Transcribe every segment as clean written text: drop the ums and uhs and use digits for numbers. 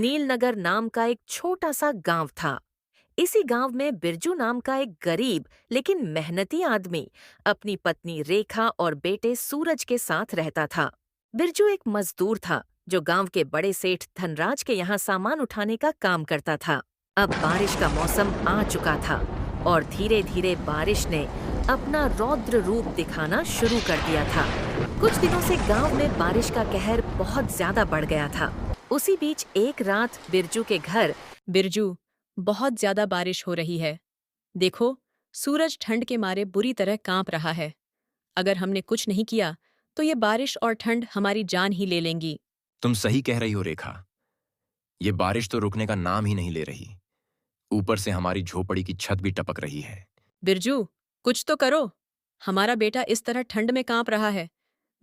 नीलनगर नाम का एक छोटा सा गांव था। इसी गांव में बिरजू नाम का एक गरीब लेकिन मेहनती आदमी अपनी पत्नी रेखा और बेटे सूरज के साथ रहता था। बिरजू एक मजदूर था जो गांव के बड़े सेठ धनराज के यहाँ सामान उठाने का काम करता था। अब बारिश का मौसम आ चुका था और धीरे धीरे बारिश ने अपना रौद्र रूप दिखाना शुरू कर दिया था। कुछ दिनों से गांव में बारिश का कहर बहुत ज्यादा बढ़ गया था। उसी बीच एक रात बिरजू के घर। बिरजू, बहुत ज्यादा बारिश हो रही है। देखो, सूरज ठंड के मारे बुरी तरह कांप रहा है। अगर हमने कुछ नहीं किया तो ये बारिश और ठंड हमारी जान ही ले लेंगी। तुम सही कह रही हो रेखा। ये बारिश तो रुकने का नाम ही नहीं ले रही। ऊपर से हमारी झोपड़ी की छत भी टपक रही है। बिरजू, कुछ तो करो। हमारा बेटा इस तरह ठंड में कांप रहा है।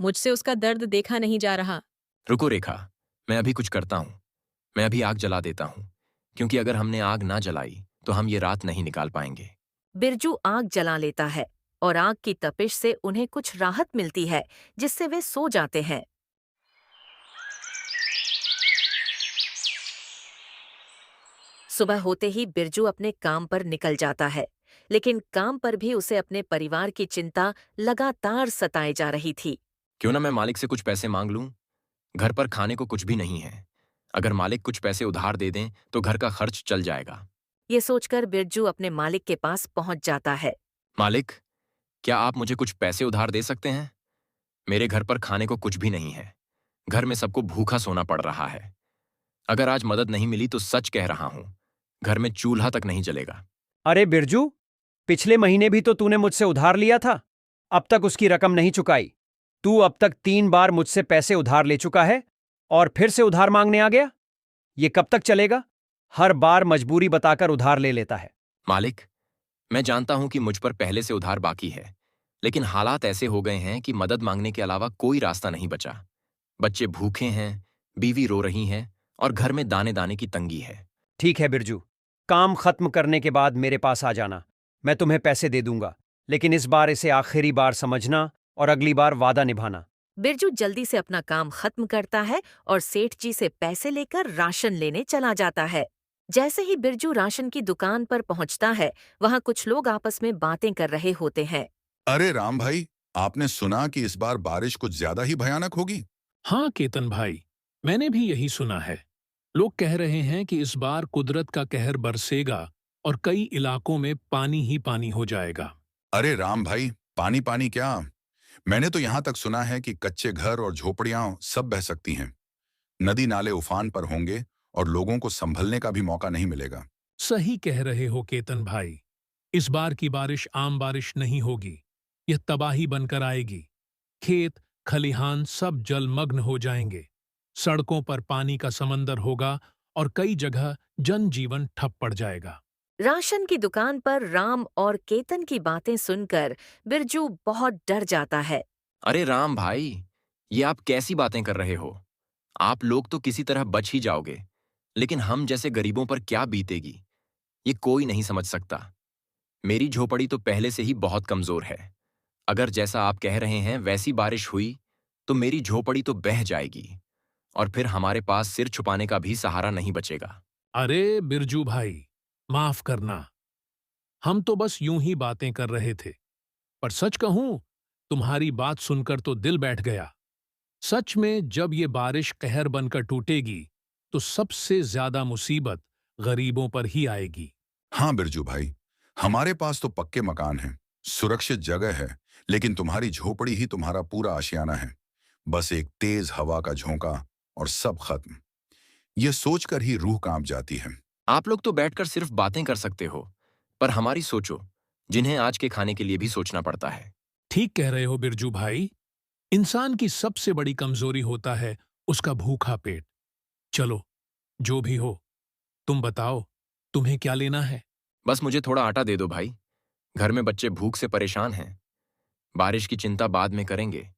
मुझसे उसका दर्द देखा नहीं जा रहा। रुको रेखा, मैं अभी कुछ करता हूं। मैं अभी आग जला देता हूं, क्योंकि अगर हमने आग ना जलाई तो हम ये रात नहीं निकाल पाएंगे। बिरजू आग जला लेता है और आग की तपिश से उन्हें कुछ राहत मिलती है, जिससे वे सो जाते हैं। सुबह होते ही बिरजू अपने काम पर निकल जाता है, लेकिन काम पर भी उसे अपने परिवार की चिंता लगातार सताए जा रही थी। क्यों ना मैं मालिक से कुछ पैसे मांग लूं? घर पर खाने को कुछ भी नहीं है। अगर मालिक कुछ पैसे उधार दे दें तो घर का खर्च चल जाएगा। ये सोचकर बिरजू अपने मालिक के पास पहुंच जाता है। मालिक, क्या आप मुझे कुछ पैसे उधार दे सकते हैं? मेरे घर पर खाने को कुछ भी नहीं है। घर में सबको भूखा सोना पड़ रहा है। अगर आज मदद नहीं मिली तो सच कह रहा हूं, घर में चूल्हा तक नहीं जलेगा। अरे बिरजू, पिछले महीने भी तो तूने मुझसे उधार लिया था। अब तक उसकी रकम नहीं चुकाई। तू अब तक 3 बार मुझसे पैसे उधार ले चुका है और फिर से उधार मांगने आ गया। ये कब तक चलेगा? हर बार मजबूरी बताकर उधार ले लेता है। मालिक, मैं जानता हूं कि मुझ पर पहले से उधार बाकी है, लेकिन हालात ऐसे हो गए हैं कि मदद मांगने के अलावा कोई रास्ता नहीं बचा। बच्चे भूखे हैं, बीवी रो रही है और घर में दाने दाने की तंगी है। ठीक है बिरजू, काम खत्म करने के बाद मेरे पास आ जाना। मैं तुम्हें पैसे दे दूंगा, लेकिन इस बार इसे आखिरी बार समझना और अगली बार वादा निभाना। बिरजू जल्दी से अपना काम खत्म करता है और सेठ जी से पैसे लेकर राशन लेने चला जाता है। जैसे ही बिरजू राशन की दुकान पर पहुंचता है, वहां कुछ लोग आपस में बातें कर रहे होते हैं। अरे राम भाई, आपने सुना कि इस बार बारिश कुछ ज्यादा ही भयानक होगी? हाँ केतन भाई, मैंने भी यही सुना है। लोग कह रहे हैं कि इस बार कुदरत का कहर बरसेगा और कई इलाकों में पानी ही पानी हो जाएगा। अरे राम भाई, पानी पानी क्या? मैंने तो यहाँ तक सुना है कि कच्चे घर और झोपड़ियां सब बह सकती हैं। नदी नाले उफान पर होंगे और लोगों को संभलने का भी मौका नहीं मिलेगा। सही कह रहे हो केतन भाई। इस बार की बारिश आम बारिश नहीं होगी। यह तबाही बनकर आएगी। खेत खलिहान सब जलमग्न हो जाएंगे। सड़कों पर पानी का समंदर होगा और कई जगह जनजीवन ठप पड़ जाएगा। राशन की दुकान पर राम और केतन की बातें सुनकर बिरजू बहुत डर जाता है। अरे राम भाई, ये आप कैसी बातें कर रहे हो? आप लोग तो किसी तरह बच ही जाओगे, लेकिन हम जैसे गरीबों पर क्या बीतेगी, ये कोई नहीं समझ सकता। मेरी झोपड़ी तो पहले से ही बहुत कमजोर है। अगर जैसा आप कह रहे हैं वैसी बारिश हुई तो मेरी झोपड़ी तो बह जाएगी और फिर हमारे पास सिर छुपाने का भी सहारा नहीं बचेगा। अरे बिरजू भाई, माफ करना। हम तो बस यूं ही बातें कर रहे थे। पर सच कहूं, तुम्हारी बात सुनकर तो दिल बैठ गया। सच में जब ये बारिश कहर बनकर टूटेगी तो सबसे ज्यादा मुसीबत गरीबों पर ही आएगी। हाँ बिरजू भाई, हमारे पास तो पक्के मकान हैं, सुरक्षित जगह है, लेकिन तुम्हारी झोपड़ी ही तुम्हारा पूरा आशियाना है। बस एक तेज हवा का झोंका और सब खत्म। ये सोचकर ही रूह कांप जाती है। आप लोग तो बैठकर सिर्फ बातें कर सकते हो, पर हमारी सोचो, जिन्हें आज के खाने के लिए भी सोचना पड़ता है। ठीक कह रहे हो बिरजू भाई। इंसान की सबसे बड़ी कमजोरी होता है उसका भूखा पेट। चलो, जो भी हो, तुम बताओ, तुम्हें क्या लेना है? बस मुझे थोड़ा आटा दे दो भाई। घर में बच्चे भूख से परेशान हैं। बारिश की चिंता बाद में करेंगे,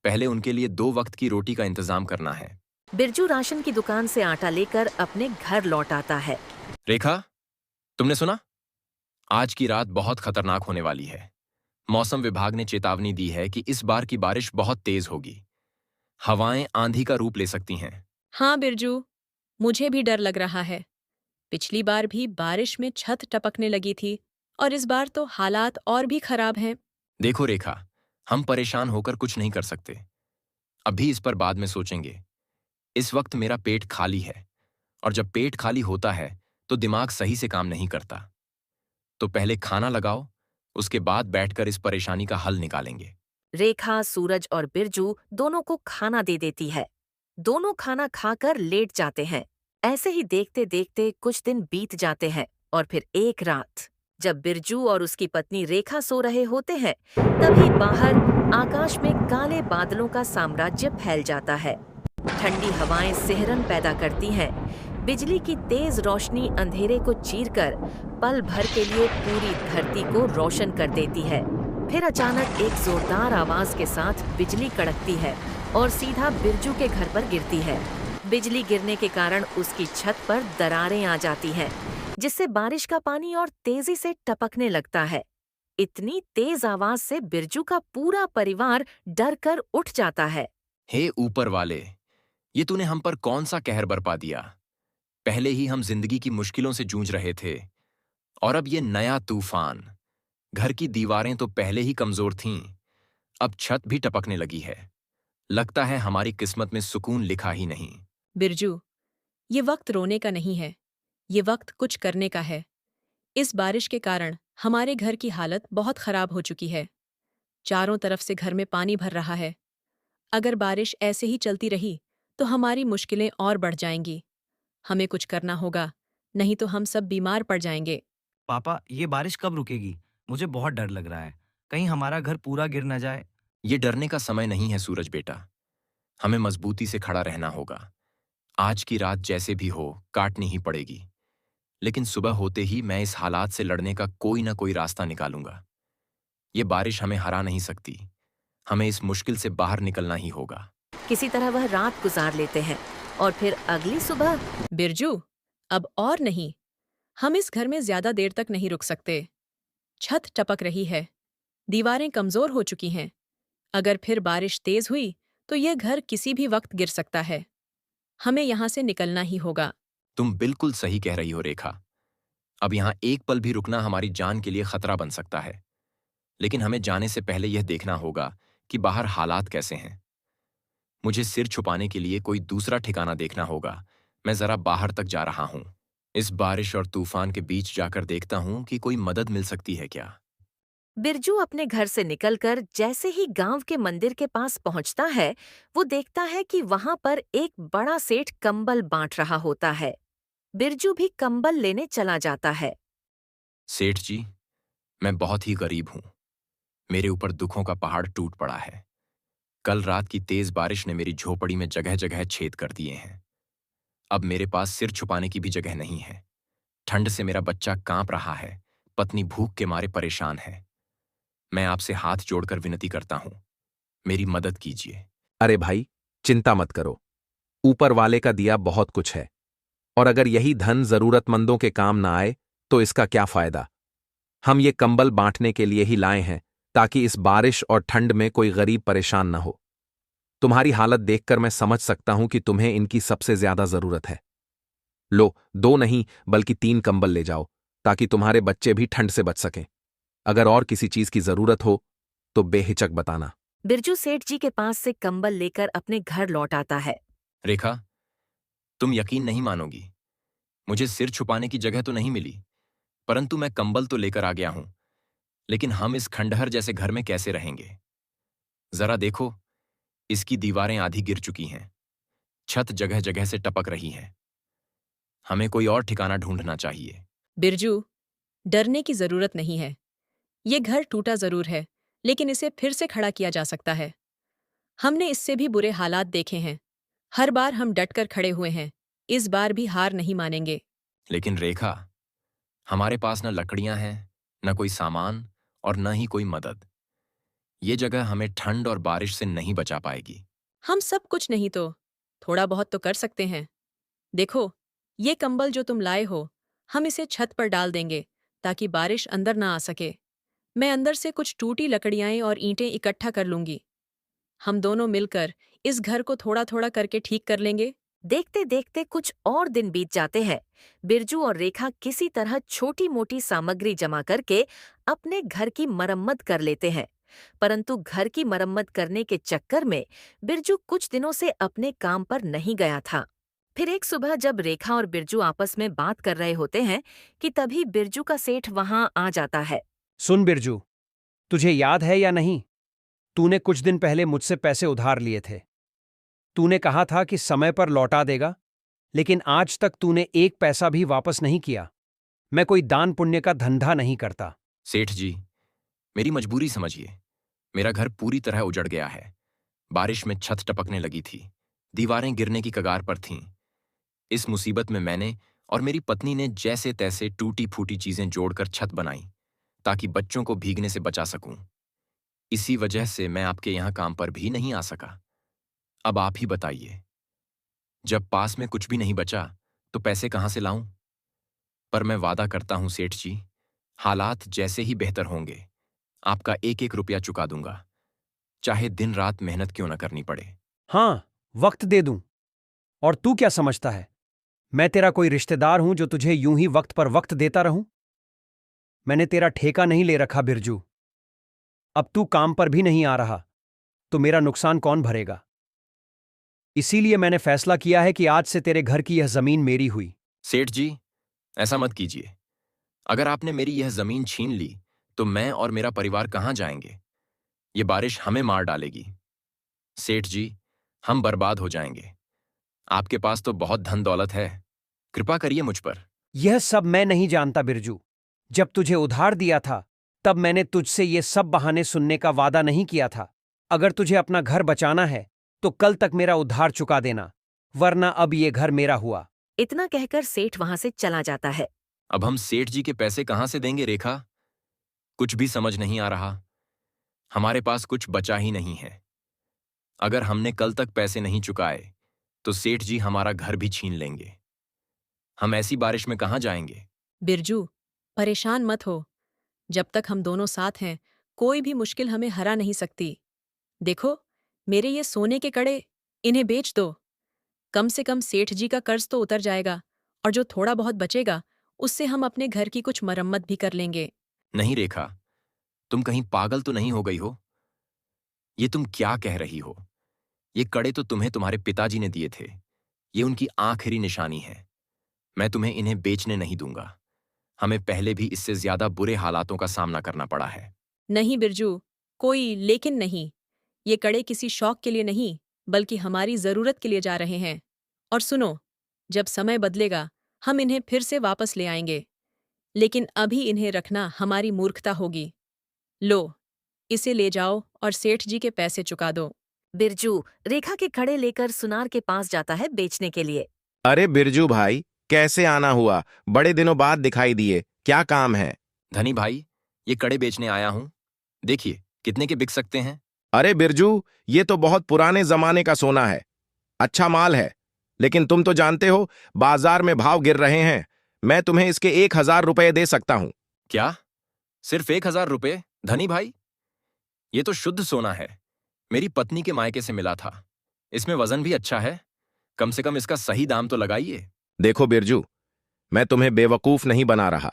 पहले उनके लिए 2 वक्त की रोटी का इंतजाम करना है। बिरजू राशन की दुकान से आटा लेकर अपने घर लौट आता है। रेखा, तुमने सुना? आज की रात बहुत खतरनाक होने वाली है। मौसम विभाग ने चेतावनी दी है कि इस बार की बारिश बहुत तेज होगी। हवाएं आंधी का रूप ले सकती हैं। हाँ बिरजू, मुझे भी डर लग रहा है। पिछली बार भी बारिश में छत टपकने लगी थी और इस बार तो हालात और भी खराब हैं। देखो रेखा, हम परेशान होकर कुछ नहीं कर सकते। अभी इस पर बाद में सोचेंगे। इस वक्त मेरा पेट खाली है, और जब पेट खाली होता है तो दिमाग सही से काम नहीं करता। तो पहले खाना लगाओ, उसके बाद बैठकर इस परेशानी का हल निकालेंगे। रेखा, सूरज और बिरजू दोनों को खाना दे देती है। दोनों खाना खाकर लेट जाते हैं। ऐसे ही देखते देखते कुछ दिन बीत जाते हैं और फिर एक रात, जब बिरजू और उसकी पत्नी रेखा सो रहे होते हैं, तभी बाहर आकाश में काले बादलों का साम्राज्य फैल जाता है। ठंडी हवाएं सिहरन पैदा करती हैं। बिजली की तेज रोशनी अंधेरे को चीरकर पल भर के लिए पूरी धरती को रोशन कर देती है। फिर अचानक एक जोरदार आवाज के साथ बिजली कड़कती है और सीधा बिरजू के घर पर गिरती है। बिजली गिरने के कारण उसकी छत पर दरारें आ जाती हैं, जिससे बारिश का पानी और तेजी से टपकने लगता है। इतनी तेज आवाज से बिरजू का पूरा परिवार डर कर उठ जाता है। हे ऊपर वाले, ये तूने हम पर कौन सा कहर बरपा दिया? पहले ही हम जिंदगी की मुश्किलों से जूझ रहे थे, और अब ये नया तूफान। घर की दीवारें तो पहले ही कमजोर थीं, अब छत भी टपकने लगी है। लगता है हमारी किस्मत में सुकून लिखा ही नहीं। बिरजू, ये वक्त रोने का नहीं है, ये वक्त कुछ करने का है। इस बारिश के कारण हमारे घर की हालत बहुत खराब हो चुकी है। चारों तरफ से घर में पानी भर रहा है। अगर बारिश ऐसे ही चलती रही तो हमारी मुश्किलें और बढ़ जाएंगी। हमें कुछ करना होगा, नहीं तो हम सब बीमार पड़ जाएंगे। पापा, ये बारिश कब रुकेगी? मुझे बहुत डर लग रहा है। कहीं हमारा घर पूरा गिर न जाए। ये डरने का समय नहीं है सूरज बेटा। हमें मजबूती से खड़ा रहना होगा। आज की रात जैसे भी हो काटनी ही पड़ेगी, लेकिन सुबह होते ही मैं इस हालात से लड़ने का कोई ना कोई रास्ता निकालूंगा। ये बारिश हमें हरा नहीं सकती। हमें इस मुश्किल से बाहर निकलना ही होगा। किसी तरह वह रात गुजार लेते हैं और फिर अगली सुबह बिरजू, अब और नहीं। हम इस घर में ज्यादा देर तक नहीं रुक सकते। छत टपक रही है, दीवारें कमजोर हो चुकी हैं। अगर फिर बारिश तेज हुई तो यह घर किसी भी वक्त गिर सकता है। हमें यहाँ से निकलना ही होगा। तुम बिल्कुल सही कह रही हो रेखा। अब यहाँ एक पल भी रुकना हमारी जान के लिए खतरा बन सकता है। लेकिन हमें जाने से पहले यह देखना होगा कि बाहर हालात कैसे हैं। मुझे सिर छुपाने के लिए कोई दूसरा ठिकाना देखना होगा। मैं जरा बाहर तक जा रहा हूं। इस बारिश और तूफान के बीच जाकर देखता हूं कि कोई मदद मिल सकती है क्या। बिरजू अपने घर से निकलकर जैसे ही गांव के मंदिर के पास पहुंचता है, वो देखता है कि वहां पर एक बड़ा सेठ कंबल बांट रहा होता है। बिरजू भी कंबल लेने चला जाता है। सेठ जी, मैं बहुत ही गरीब हूं। मेरे ऊपर दुखों का पहाड़ टूट पड़ा है। कल रात की तेज बारिश ने मेरी झोपड़ी में जगह जगह छेद कर दिए हैं। अब मेरे पास सिर छुपाने की भी जगह नहीं है। ठंड से मेरा बच्चा कांप रहा है। पत्नी भूख के मारे परेशान है। मैं आपसे हाथ जोड़कर विनती करता हूं, मेरी मदद कीजिए। अरे भाई, चिंता मत करो। ऊपर वाले का दिया बहुत कुछ है, और अगर यही धन जरूरतमंदों के काम ना आए तो इसका क्या फायदा। हम ये कंबल बांटने के लिए ही लाए हैं, ताकि इस बारिश और ठंड में कोई गरीब परेशान न हो। तुम्हारी हालत देखकर मैं समझ सकता हूं कि तुम्हें इनकी सबसे ज्यादा जरूरत है। लो, 2 नहीं बल्कि 3 कंबल ले जाओ, ताकि तुम्हारे बच्चे भी ठंड से बच सकें। अगर और किसी चीज की जरूरत हो तो बेहिचक बताना। बिरजू सेठ जी के पास से कंबल लेकर अपने घर लौट आता है। रेखा, तुम यकीन नहीं मानोगी। मुझे सिर छुपाने की जगह तो नहीं मिली, परंतु मैं कंबल तो लेकर आ गया हूं। लेकिन हम इस खंडहर जैसे घर में कैसे रहेंगे? जरा देखो, इसकी दीवारें आधी गिर चुकी हैं। छत जगह जगह से टपक रही है। हमें कोई और ठिकाना ढूंढना चाहिए। बिरजू, डरने की जरूरत नहीं है। ये घर टूटा जरूर है, लेकिन इसे फिर से खड़ा किया जा सकता है। हमने इससे भी बुरे हालात देखे हैं। हर बार हम डटकर खड़े हुए हैं। इस बार भी हार नहीं मानेंगे। लेकिन रेखा, हमारे पास न लकड़ियां हैं, न कोई सामान, और न ही कोई मदद। ये जगह हमें ठंड और बारिश से नहीं बचा पाएगी। हम सब कुछ नहीं तो थोड़ा बहुत तो कर सकते हैं। देखो, ये कंबल जो तुम लाए हो, हम इसे छत पर डाल देंगे ताकि बारिश अंदर ना आ सके। मैं अंदर से कुछ टूटी लकड़ियाँ और ईंटें इकट्ठा कर लूंगी। हम दोनों मिलकर इस घर को थोड़ा थोड़ा करके ठीक कर लेंगे। देखते देखते कुछ और दिन बीत जाते हैं। बिरजू और रेखा किसी तरह छोटी मोटी सामग्री जमा करके अपने घर की मरम्मत कर लेते हैं। परंतु घर की मरम्मत करने के चक्कर में बिरजू कुछ दिनों से अपने काम पर नहीं गया था। फिर एक सुबह जब रेखा और बिरजू आपस में बात कर रहे होते हैं कि तभी बिरजू का सेठ वहां आ जाता है। सुन बिरजू, तुझे याद है या नहीं, तूने कुछ दिन पहले मुझसे पैसे उधार लिए थे। तूने कहा था कि समय पर लौटा देगा, लेकिन आज तक तूने एक पैसा भी वापस नहीं किया। मैं कोई दान पुण्य का धंधा नहीं करता। सेठ जी, मेरी मजबूरी समझिए। मेरा घर पूरी तरह उजड़ गया है। बारिश में छत टपकने लगी थी, दीवारें गिरने की कगार पर थीं। इस मुसीबत में मैंने और मेरी पत्नी ने जैसे तैसे टूटी फूटी चीजें जोड़कर छत बनाई ताकि बच्चों को भीगने से बचा सकूं। इसी वजह से मैं आपके यहाँ काम पर भी नहीं आ सका। अब आप ही बताइए, जब पास में कुछ भी नहीं बचा तो पैसे कहाँ से लाऊं? पर मैं वादा करता हूं सेठ जी, हालात जैसे ही बेहतर होंगे आपका एक एक रुपया चुका दूंगा, चाहे दिन रात मेहनत क्यों न करनी पड़े। हाँ, वक्त दे दूं। और तू क्या समझता है, मैं तेरा कोई रिश्तेदार हूं जो तुझे यूं ही वक्त पर वक्त देता रहूं? मैंने तेरा ठेका नहीं ले रखा बिरजू। अब तू काम पर भी नहीं आ रहा तो मेरा नुकसान कौन भरेगा? इसीलिए मैंने फैसला किया है कि आज से तेरे घर की यह जमीन मेरी हुई। सेठ जी, ऐसा मत कीजिए। अगर आपने मेरी यह जमीन छीन ली तो मैं और मेरा परिवार कहाँ जाएंगे? ये बारिश हमें मार डालेगी। सेठ जी, हम बर्बाद हो जाएंगे। आपके पास तो बहुत धन दौलत है, कृपा करिए मुझ पर। यह सब मैं नहीं जानता बिरजू। जब तुझे उधार दिया था तब मैंने तुझसे ये सब बहाने सुनने का वादा नहीं किया था। अगर तुझे अपना घर बचाना है तो कल तक मेरा उधार चुका देना, वरना अब ये घर मेरा हुआ। इतना कहकर सेठ वहां से चला जाता है। अब हम सेठ जी के पैसे कहाँ से देंगे रेखा? कुछ भी समझ नहीं आ रहा। हमारे पास कुछ बचा ही नहीं है। अगर हमने कल तक पैसे नहीं चुकाए तो सेठ जी हमारा घर भी छीन लेंगे। हम ऐसी बारिश में कहाँ जाएंगे? बिरजू, परेशान मत हो। जब तक हम दोनों साथ हैं, कोई भी मुश्किल हमें हरा नहीं सकती। देखो, मेरे ये सोने के कड़े, इन्हें बेच दो। कम से कम सेठ जी का कर्ज तो उतर जाएगा और जो थोड़ा बहुत बचेगा उससे हम अपने घर की कुछ मरम्मत भी कर लेंगे। नहीं रेखा, तुम कहीं पागल तो नहीं हो गई हो? ये तुम क्या कह रही हो? ये कड़े तो तुम्हें तुम्हारे पिताजी ने दिए थे। ये उनकी आखिरी निशानी है। मैं तुम्हें इन्हें बेचने नहीं दूंगा। हमें पहले भी इससे ज्यादा बुरे हालातों का सामना करना पड़ा है। नहीं बिरजू, कोई लेकिन नहीं। ये कड़े किसी शौक के लिए नहीं, बल्कि हमारी जरूरत के लिए जा रहे हैं। और सुनो, जब समय बदलेगा हम इन्हें फिर से वापस ले आएंगे, लेकिन अभी इन्हें रखना हमारी मूर्खता होगी। लो, इसे ले जाओ और सेठ जी के पैसे चुका दो। बिरजू रेखा के खड़े लेकर सुनार के पास जाता है बेचने के लिए। अरे बिरजू भाई, कैसे आना हुआ? बड़े दिनों बाद दिखाई दिए, क्या काम है? धनी भाई, ये कड़े बेचने आया हूं। देखिए कितने के बिक सकते हैं। अरे बिरजू, ये तो बहुत पुराने जमाने का सोना है। अच्छा माल है, लेकिन तुम तो जानते हो बाजार में भाव गिर रहे हैं। मैं तुम्हें इसके 1,000 रुपए दे सकता हूं। क्या? सिर्फ 1,000 रुपए? धनी भाई, ये तो शुद्ध सोना है। मेरी पत्नी के मायके से मिला था। इसमें वजन भी अच्छा है। कम से कम इसका सही दाम तो लगाइए। देखो बिरजू, मैं तुम्हें बेवकूफ नहीं बना रहा।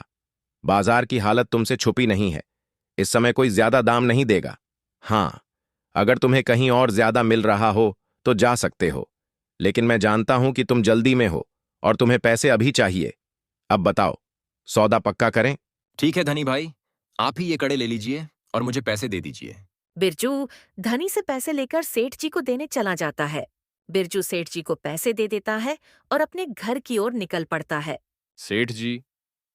बाजार की हालत तुमसे छुपी नहीं है। इस समय कोई ज्यादा दाम नहीं देगा। हाँ, अगर तुम्हें कहीं और ज्यादा मिल रहा हो तो जा सकते हो, लेकिन मैं जानता हूं कि तुम जल्दी में हो और तुम्हें पैसे अभी चाहिए। अब बताओ, सौदा पक्का करें? ठीक है धनी भाई, आप ही ये कड़े ले लीजिए और मुझे पैसे दे दीजिए। बिरजू धनी से पैसे लेकर सेठ जी को देने चला जाता है। बिरजू सेठ जी को पैसे दे देता है और अपने घर की ओर निकल पड़ता है। सेठ जी,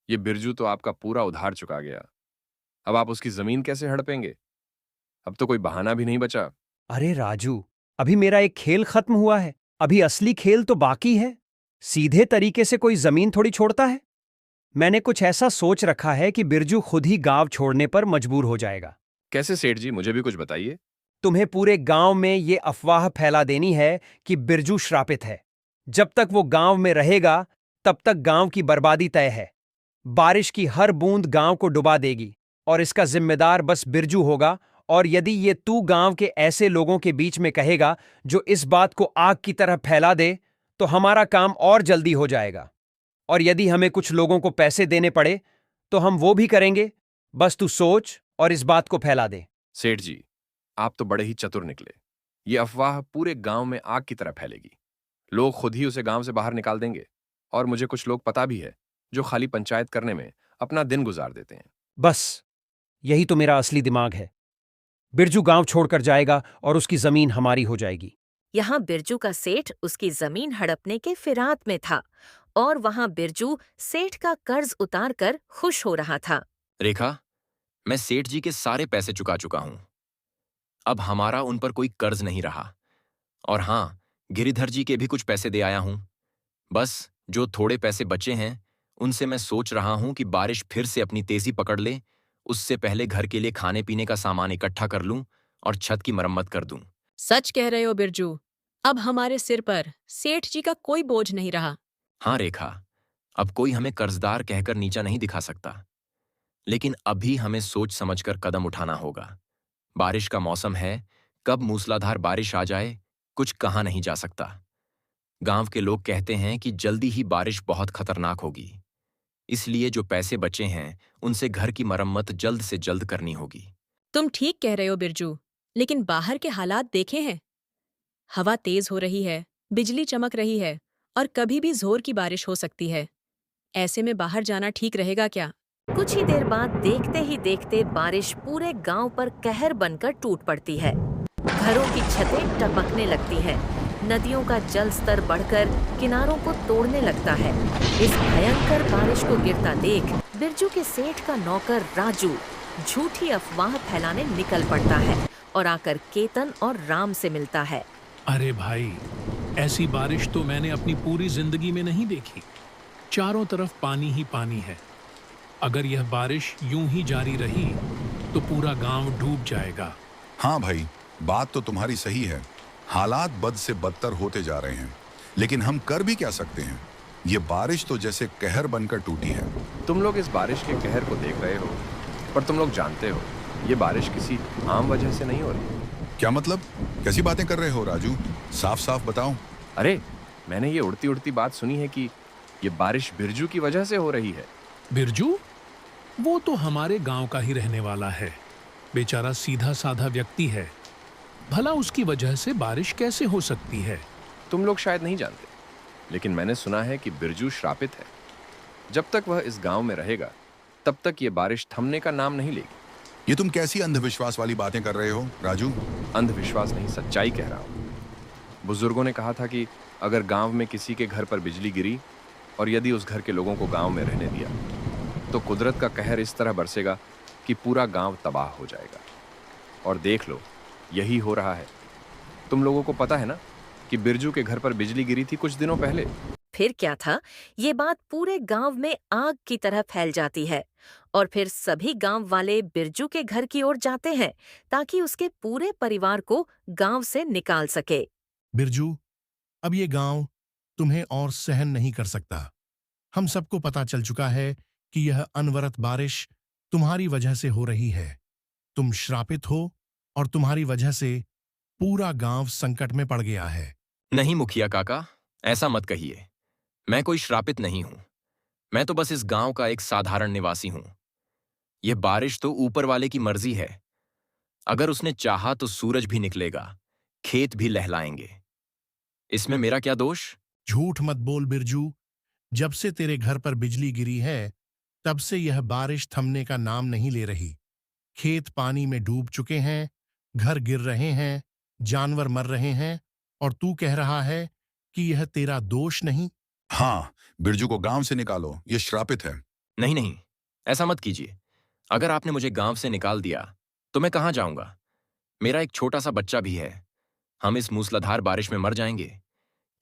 ये बिरजू तो आपका पूरा उधार चुका गया। अब आप उसकी जमीन कैसे हड़पेंगे? अब तो कोई बहाना भी नहीं बचा। अरे राजू, अभी मेरा एक खेल खत्म हुआ है, अभी असली खेल तो बाकी है। सीधे तरीके से कोई जमीन थोड़ी छोड़ता है। मैंने कुछ ऐसा सोच रखा है कि बिरजू खुद ही गांव छोड़ने पर मजबूर हो जाएगा। कैसे सेठ जी, मुझे भी कुछ बताइए। तुम्हें पूरे गांव में ये अफवाह फैला देनी है कि बिरजू श्रापित है। जब तक वो गांव में रहेगा तब तक गांव की बर्बादी तय है। बारिश की हर बूंद गांव को डुबा देगी और इसका जिम्मेदार बस बिरजू होगा। और यदि ये तू गांव के ऐसे लोगों के बीच में कहेगा जो इस बात को आग की तरह फैला दे, तो हमारा काम और जल्दी हो जाएगा। और यदि हमें कुछ लोगों को पैसे देने पड़े तो हम वो भी करेंगे। बस तू सोच और इस बात को फैला दे। सेठ जी, आप तो बड़े ही चतुर निकले। ये अफवाह पूरे गांव में आग की तरह फैलेगी। लोग खुद ही उसे गांव से बाहर निकाल देंगे। और मुझे कुछ लोग पता भी है जो खाली पंचायत करने में अपना दिन गुजार देते हैं। बस यही तो मेरा असली दिमाग है। बिरजू गांव छोड़कर जाएगा और उसकी जमीन हमारी हो जाएगी। यहाँ बिरजू का सेठ उसकी जमीन हड़पने के फिराक में था और वहाँ बिरजू सेठ का कर्ज उतार कर खुश हो रहा था। रेखा, मैं सेठ जी के सारे पैसे चुका चुका हूं। अब हमारा उन पर कोई कर्ज नहीं रहा। और हाँ, गिरिधर जी के भी कुछ पैसे दे आया हूं। बस जो थोड़े पैसे बचे हैं उनसे मैं सोच रहा हूं कि बारिश फिर से अपनी तेजी पकड़ ले, उससे पहले घर के लिए खाने पीने का सामान इकट्ठा कर लूं और छत की मरम्मत कर दूं। सच कह रहे हो बिरजू, अब हमारे सिर पर सेठ जी का कोई बोझ नहीं रहा। हाँ रेखा, अब कोई हमें कर्जदार कहकर नीचा नहीं दिखा सकता। लेकिन अभी हमें सोच समझकर कदम उठाना होगा। बारिश का मौसम है, कब मूसलाधार बारिश आ जाए कुछ कहा नहीं जा सकता। गांव के लोग कहते हैं कि जल्दी ही बारिश बहुत खतरनाक होगी। इसलिए जो पैसे बचे हैं उनसे घर की मरम्मत जल्द से जल्द करनी होगी। तुम ठीक कह रहे हो बिरजू, लेकिन बाहर के हालात देखे हैं। हवा तेज हो रही है, बिजली चमक रही है और कभी भी जोर की बारिश हो सकती है। ऐसे में बाहर जाना ठीक रहेगा क्या? कुछ ही देर बाद देखते ही देखते बारिश पूरे गांव पर कहर बनकर टूट पड़ती है। घरों की छतें टपकने लगती हैं। नदियों का जल स्तर बढ़कर किनारों को तोड़ने लगता है। इस भयंकर बारिश को गिरता देख बिरजू के सेठ का नौकर राजू झूठी अफवाह फैलाने निकल पड़ता है और आकर केतन और राम से मिलता है। अरे भाई, ऐसी बारिश तो मैंने अपनी पूरी जिंदगी में नहीं देखी। चारों तरफ पानी ही पानी है। अगर यह बारिश यूं ही जारी रही तो पूरा गांव डूब जाएगा। हाँ भाई, बात तो तुम्हारी सही है। हालात बद से बदतर होते जा रहे हैं, लेकिन हम कर भी क्या सकते हैं। ये बारिश तो जैसे कहर बनकर टूटी है। तुम लोग इस बारिश के कहर को देख रहे हो, पर तुम लोग जानते हो ये बारिश किसी आम वजह से नहीं हो रही। क्या मतलब? कैसी बातें कर रहे हो राजू? साफ साफ बताओ। अरे, मैंने ये उड़ती उड़ती बात सुनी है कि ये बारिश बिरजू की वजह से हो रही है। बिरजू? वो तो हमारे गांव का ही रहने वाला है। बेचारा सीधा साधा व्यक्ति है। भला उसकी वजह से बारिश कैसे हो सकती है? तुम लोग शायद नहीं जानते, लेकिन मैंने सुना है कि बिरजू श्रापित है। जब तक वह इस गांव में रहेगा तब तक ये बारिश थमने का नाम नहीं लेगी। ये तुम कैसी अंधविश्वास वाली बातें कर रहे हो राजू? अंधविश्वास नहीं, सच्चाई कह रहा हूं। बुजुर्गों ने कहा था कि अगर गांव में किसी के घर पर बिजली गिरी और यदि उस घर के लोगों को गांव में रहने दिया तो कुदरत का कहर इस तरह बरसेगा कि पूरा गांव तबाह हो जाएगा। और देख लो, यही हो रहा है। तुम लोगों को पता है ना कि बिरजू के घर पर बिजली गिरी थी कुछ दिनों पहले। फिर क्या था, ये बात पूरे गांव में आग की तरह फैल जाती है और फिर सभी गांव वाले बिरजू के घर की ओर जाते हैं ताकि उसके पूरे परिवार को गांव से निकाल सके। बिरजू, अब ये गांव तुम्हें और सहन नहीं कर सकता। हम सबको पता चल चुका है कि यह अनवरत बारिश तुम्हारी वजह से हो रही है। तुम श्रापित हो और तुम्हारी वजह से पूरा गांव संकट में पड़ गया है। नहीं मुखिया काका, ऐसा मत कहिए। मैं कोई श्रापित नहीं हूं। मैं तो बस इस गांव का एक साधारण निवासी हूं। यह बारिश तो ऊपर वाले की मर्जी है। अगर उसने चाहा तो सूरज भी निकलेगा, खेत भी लहलाएंगे। इसमें मेरा क्या दोष? झूठ मत बोल बिरजू। जब से तेरे घर पर बिजली गिरी है तब से यह बारिश थमने का नाम नहीं ले रही। खेत पानी में डूब चुके हैं, घर गिर रहे हैं, जानवर मर रहे हैं और तू कह रहा है कि यह तेरा दोष नहीं। हाँ, बिरजू को गांव से निकालो, ये श्रापित है। नहीं नहीं, ऐसा मत कीजिए। अगर आपने मुझे गांव से निकाल दिया तो मैं कहां जाऊंगा? मेरा एक छोटा सा बच्चा भी है। हम इस मूसलाधार बारिश में मर जाएंगे।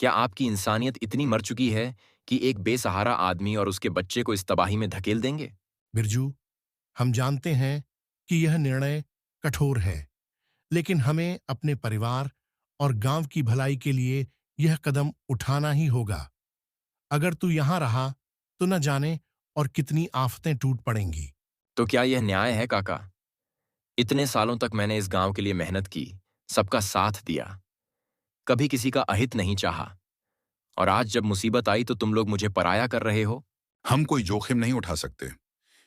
क्या आपकी इंसानियत इतनी मर चुकी है कि एक बेसहारा आदमी और उसके बच्चे को इस तबाही में धकेल देंगे? बिरजू, हम जानते हैं कि यह निर्णय कठोर है, लेकिन हमें अपने परिवार और गांव की भलाई के लिए यह कदम उठाना ही होगा। अगर तू यहां रहा तो न जाने और कितनी आफतें टूट पड़ेंगी। तो क्या यह न्याय है काका? इतने सालों तक मैंने इस गांव के लिए मेहनत की, सबका साथ दिया, कभी किसी का अहित नहीं चाहा, और आज जब मुसीबत आई तो तुम लोग मुझे पराया कर रहे हो। हम कोई जोखिम नहीं उठा सकते।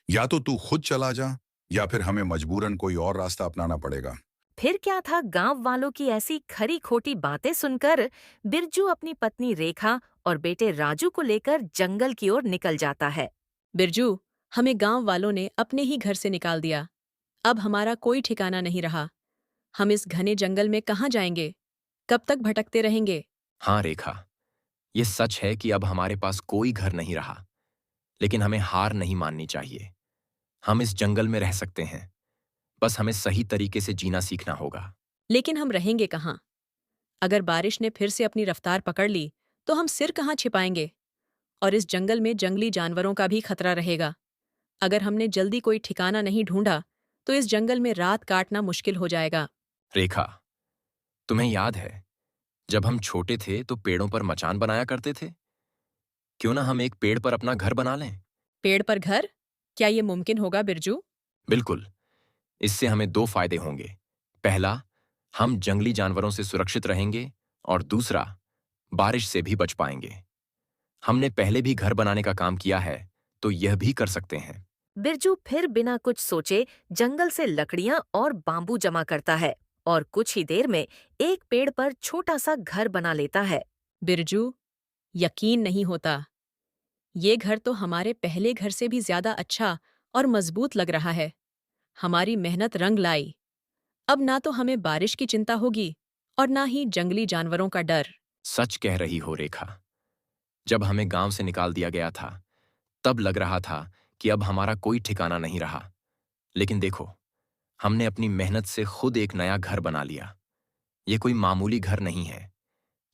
या तो तू खुद चला जा या फिर हमें मजबूरन कोई और रास्ता अपनाना पड़ेगा। फिर क्या था, गांव वालों की ऐसी खरी खोटी बातें सुनकर बिरजू अपनी पत्नी रेखा और बेटे राजू को लेकर जंगल की ओर निकल जाता है। बिरजू, हमें गांव वालों ने अपने ही घर से निकाल दिया। अब हमारा कोई ठिकाना नहीं रहा। हम इस घने जंगल में कहाँ जाएंगे? कब तक भटकते रहेंगे? हाँ रेखा, ये सच है कि अब हमारे पास कोई घर नहीं रहा, लेकिन हमें हार नहीं माननी चाहिए। हम इस जंगल में रह सकते हैं, बस हमें सही तरीके से जीना सीखना होगा। लेकिन हम रहेंगे कहाँ? अगर बारिश ने फिर से अपनी रफ्तार पकड़ ली तो हम सिर कहाँ छिपाएंगे? और इस जंगल में जंगली जानवरों का भी खतरा रहेगा। अगर हमने जल्दी कोई ठिकाना नहीं ढूंढा तो इस जंगल में रात काटना मुश्किल हो जाएगा। रेखा, तुम्हें याद है जब हम छोटे थे तो पेड़ों पर मचान बनाया करते थे? क्यों ना हम एक पेड़ पर अपना घर बना लें? पेड़ पर घर? क्या ये मुमकिन होगा बिरजू? बिल्कुल। इससे हमें दो फायदे होंगे। पहला, हम जंगली जानवरों से सुरक्षित रहेंगे, और दूसरा, बारिश से भी बच पाएंगे। हमने पहले भी घर बनाने का काम किया है, तो यह भी कर सकते हैं। बिरजू फिर बिना कुछ सोचे जंगल से लकड़ियां और बांबू जमा करता है और कुछ ही देर में एक पेड़ पर छोटा सा घर बना लेता है। बिरजू, यकीन नहीं होता। ये घर तो हमारे पहले घर से भी ज्यादा अच्छा और मजबूत लग रहा है। हमारी मेहनत रंग लाई। अब ना तो हमें बारिश की चिंता होगी और ना ही जंगली जानवरों का डर। सच कह रही हो रेखा। जब हमें गांव से निकाल दिया गया था, तब लग रहा था कि अब हमारा कोई ठिकाना नहीं रहा। लेकिन देखो, हमने अपनी मेहनत से खुद एक नया घर बना लिया। ये कोई मामूली घर नहीं है,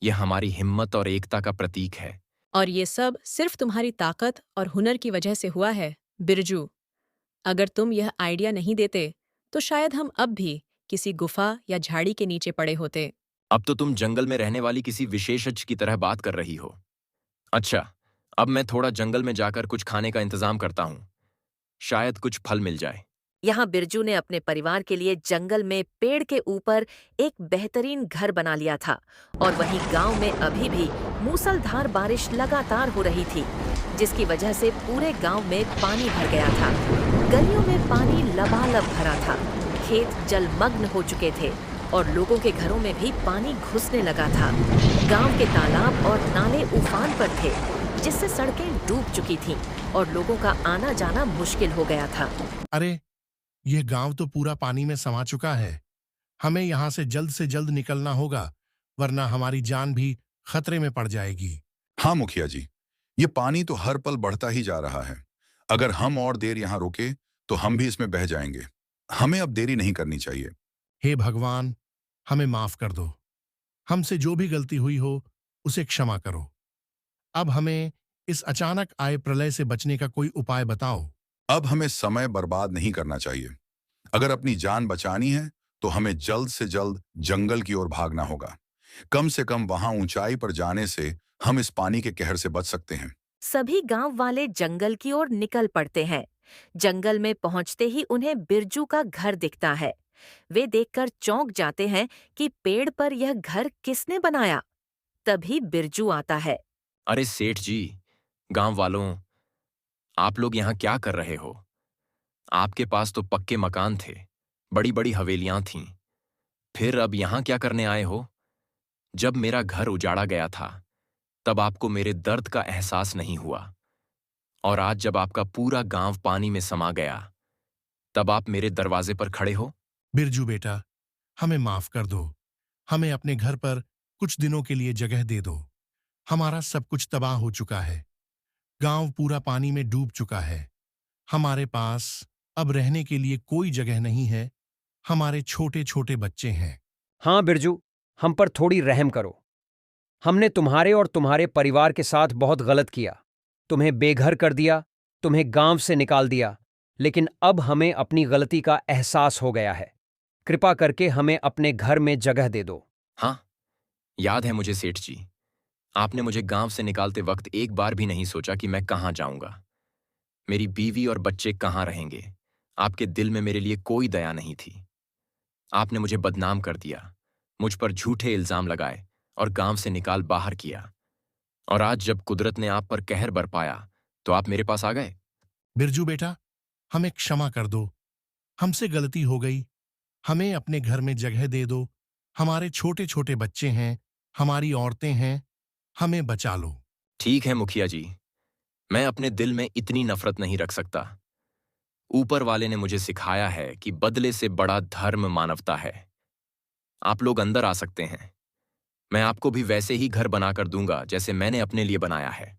यह हमारी हिम्मत और एकता का प्रतीक है। और ये सब सिर्फ तुम्हारी ताकत और हुनर की वजह से हुआ है, बिरजू। अगर तुम यह आइडिया नहीं देते, तो शायद हम अब भी किसी गुफा या झाड़ी के नीचे पड़े होते। अब तो तुम जंगल में रहने वाली किसी विशेषज्ञ की तरह बात कर रही हो। अच्छा, अब मैं थोड़ा जंगल में जाकर कुछ खाने का इंतजाम करता हूँ। शायद कुछ फल मिल जाए। यहाँ बिरजू ने अपने परिवार के लिए जंगल में पेड़ के ऊपर एक बेहतरीन घर बना लिया था और वहीं गांव में अभी भी मूसलधार बारिश लगातार हो रही थी, जिसकी वजह से पूरे गांव में पानी भर गया था। गलियों में पानी लबालब भरा था, खेत जलमग्न हो चुके थे और लोगों के घरों में भी पानी घुसने लगा था। गांव के तालाब और नाले उफान पर थे, जिससे सड़कें डूब चुकी थीं और लोगों का आना जाना मुश्किल हो गया था। अरे, यह गांव तो पूरा पानी में समा चुका है। हमें यहाँ से जल्द निकलना होगा, वरना हमारी जान भी खतरे में पड़ जाएगी। हाँ मुखिया जी, ये पानी तो हर पल बढ़ता ही जा रहा है। अगर हम और देर यहाँ रुके तो हम भी इसमें बह जाएंगे। हमें अब देरी नहीं करनी चाहिए। हे भगवान, हमें माफ कर दो। हमसे जो भी गलती हुई हो उसे क्षमा करो। अब हमें इस अचानक आए प्रलय से बचने का कोई उपाय बताओ। अब हमें समय बर्बाद नहीं करना चाहिए। अगर अपनी जान बचानी है तो हमें जल्द से जल्द जंगल की ओर भागना होगा। कम से कम वहां ऊंचाई पर जाने से हम इस पानी के कहर से बच सकते हैं। सभी गांव वाले जंगल की ओर निकल पड़ते हैं। जंगल में पहुंचते ही उन्हें बिरजू का घर दिखता है। वे देखकर चौंक जाते हैं कि पेड़ पर यह घर किसने बनाया। तभी बिरजू आता है। अरे सेठ जी, गांव वालों, आप लोग यहाँ क्या कर रहे हो? आपके पास तो पक्के मकान थे, बड़ी बड़ी हवेलियां थीं। फिर अब यहाँ क्या करने आए हो? जब मेरा घर उजाड़ा गया था, तब आपको मेरे दर्द का एहसास नहीं हुआ, और आज जब आपका पूरा गांव पानी में समा गया, तब आप मेरे दरवाजे पर खड़े हो? बिरजू बेटा, हमें माफ कर दो। हमें अपने घर पर कुछ दिनों के लिए जगह दे दो। हमारा सब कुछ तबाह हो चुका है। गांव पूरा पानी में डूब चुका है। हमारे पास अब रहने के लिए कोई जगह नहीं है। हमारे छोटे छोटे बच्चे हैं। हाँ बिरजू, हम पर थोड़ी रहम करो। हमने तुम्हारे और तुम्हारे परिवार के साथ बहुत गलत किया। तुम्हें बेघर कर दिया, तुम्हें गांव से निकाल दिया, लेकिन अब हमें अपनी गलती का एहसास हो गया है। कृपा करके हमें अपने घर में जगह दे दो। हाँ, याद है मुझे सेठ जी। आपने मुझे गांव से निकालते वक्त एक बार भी नहीं सोचा कि मैं कहाँ जाऊंगा, मेरी बीवी और बच्चे कहाँ रहेंगे। आपके दिल में मेरे लिए कोई दया नहीं थी। आपने मुझे बदनाम कर दिया, मुझ पर झूठे इल्जाम लगाए और गांव से निकाल बाहर किया। और आज जब कुदरत ने आप पर कहर बरपाया तो आप मेरे पास आ गए। बिरजू बेटा, हमें क्षमा कर दो। हमसे गलती हो गई। हमें अपने घर में जगह दे दो। हमारे छोटे छोटे बच्चे हैं, हमारी औरतें हैं, हमें बचा लो। ठीक है मुखिया जी, मैं अपने दिल में इतनी नफरत नहीं रख सकता। ऊपर वाले ने मुझे सिखाया है कि बदले से बड़ा धर्म मानवता है। आप लोग अंदर आ सकते हैं। मैं आपको भी वैसे ही घर बनाकर दूंगा जैसे मैंने अपने लिए बनाया है।